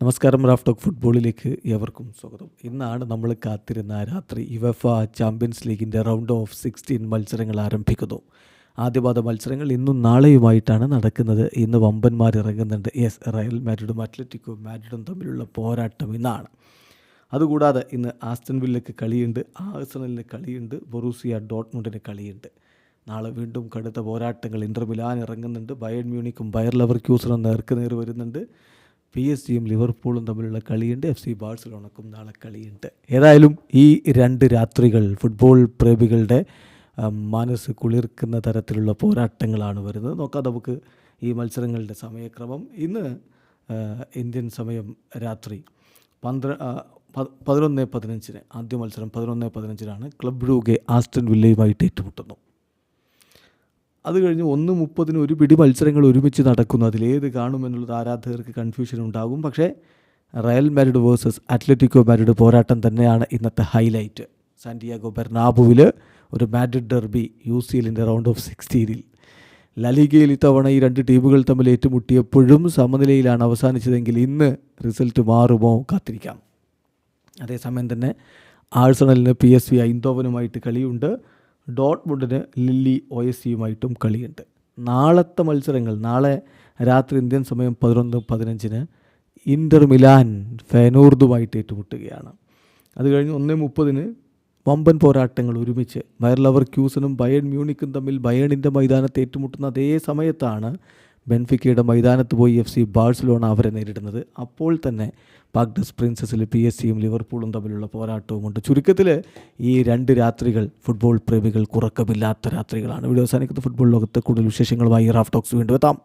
നമസ്കാരം. Raf talk ഫുട്ബോളിലേക്ക് ഏവർക്കും സ്വാഗതം. ഇന്നാണ് നമ്മൾ കാത്തിരുന്ന രാത്രി യുവേഫ ചാമ്പ്യൻസ് ലീഗിൻ്റെ റൗണ്ട് ഓഫ് 16 മത്സരങ്ങൾ ആരംഭിക്കുന്നു. ആദ്യപാദ മത്സരങ്ങൾ ഇന്നും നാളെയുമായിട്ടാണ് നടക്കുന്നത്. ഇന്ന് വമ്പന്മാർ ഇറങ്ങുന്നുണ്ട്. റയൽ മാഡ്രിഡും അത്ലറ്റിക്കോ മാഡ്രിഡും തമ്മിലുള്ള പോരാട്ടം ഇന്നാണ്. അതുകൂടാതെ ഇന്ന് ആസ്റ്റൺ വില്ലയ്ക്ക് കളിയുണ്ട്, ആഴ്സണലിന് കളിയുണ്ട്, ബൊറൂസിയ ഡോട്ട്മുണ്ടിന് കളിയുണ്ട്. നാളെ വീണ്ടും കടുത്ത പോരാട്ടങ്ങൾ. ഇൻ്റർ മിലാൻ ഇറങ്ങുന്നുണ്ട്, ബയേൺ മ്യൂണിക്കും ബയർ ലെവർക്യൂസനും നേർക്കുനേർ വരുന്നുണ്ട്. PSG-യും ലിവർപൂളും തമ്മിലുള്ള കളിയുണ്ട്. FC ബാഴ്സലോണക്കും നാളെ കളിയുണ്ട്. ഏതായാലും ഈ രണ്ട് രാത്രികൾ ഫുട്ബോൾ പ്രേമികളുടെ മനസ്സ് കുളിർക്കുന്ന തരത്തിലുള്ള പോരാട്ടങ്ങളാണ് വരുന്നത്. നോക്കാം നമുക്ക് ഈ മത്സരങ്ങളുടെ സമയക്രമം. ഇന്ന് ഇന്ത്യൻ സമയം രാത്രി 11:15 ആദ്യ മത്സരം 11:15 ക്ലബ് ബ്രൂഗെ ആസ്റ്റൺ വില്ലയുമായിട്ട് ഏറ്റുമുട്ടുന്നു. അത് കഴിഞ്ഞ് 1:30 ഒരു പിടി മത്സരങ്ങൾ ഒരുമിച്ച് നടക്കുന്നു. അതിലേത് കാണുമെന്നുള്ളത് ആരാധകർക്ക് കൺഫ്യൂഷൻ ഉണ്ടാകും. പക്ഷേ Real Madrid versus Atletico Madrid പോരാട്ടം തന്നെയാണ് ഇന്നത്തെ ഹൈലൈറ്റ്. സാന്റിയാഗോ ബെർണാബുവിൽ ഒരു മാഡ്രിഡ് ഡെർബി UCLൻ്റെ റൗണ്ട് ഓഫ് 16. ലലിഗയിൽ ഇത്തവണ ഈ രണ്ട് ടീമുകൾ തമ്മിൽ ഏറ്റുമുട്ടിയപ്പോഴും സമനിലയിലാണ് അവസാനിച്ചതെങ്കിൽ ഇന്ന് റിസൾട്ട് മാറുമോ കാത്തിരിക്കാം. അതേസമയം തന്നെ ആഴ്സണലിന് PSV ഐന്തോവനുമായിട്ട് കളിയുണ്ട്. ഡോട്ട്മുണ്ടിന് ലില്ലി OSCയുമായിട്ടും കളിയുണ്ട്. നാളത്തെ മത്സരങ്ങൾ നാളെ രാത്രി ഇന്ത്യൻ സമയം 11:15 ഇൻ്റർ മിലാൻ ഫെനോർദുമായിട്ട് ഏറ്റുമുട്ടുകയാണ്. അത് കഴിഞ്ഞ് 1:30 വമ്പൻ പോരാട്ടങ്ങൾ ഒരുമിച്ച് ബയർ ലെവർക്യൂസനും ബയേൺ മ്യൂണിക്കും തമ്മിൽ ബയേണിൻ്റെ മൈതാനത്ത് ഏറ്റുമുട്ടുന്ന അതേ സമയത്താണ് ബെൻഫിക്കയുടെ മൈതാനത്ത് പോയി FC ബാഴ്സലോണ അവരെ നേരിടുന്നത്. അപ്പോൾ തന്നെ പാർക്ക് ഡെസ് പ്രിൻസസിൽ PSG-യും ലിവർപൂളും തമ്മിലുള്ള പോരാട്ടവുമുണ്ട്. ചുരുക്കത്തിൽ ഈ രണ്ട് രാത്രികൾ ഫുട്ബോൾ പ്രേമികൾക്ക് ഉറക്കമില്ലാത്ത രാത്രികളാണ്. വീഡിയോ അവസാനിക്കുന്ന ഫുട്ബോൾ ലോകത്തെ കൂടുതൽ വിശേഷങ്ങളുമായി റാഫ് ടോക്സ് വീണ്ടും എത്താം.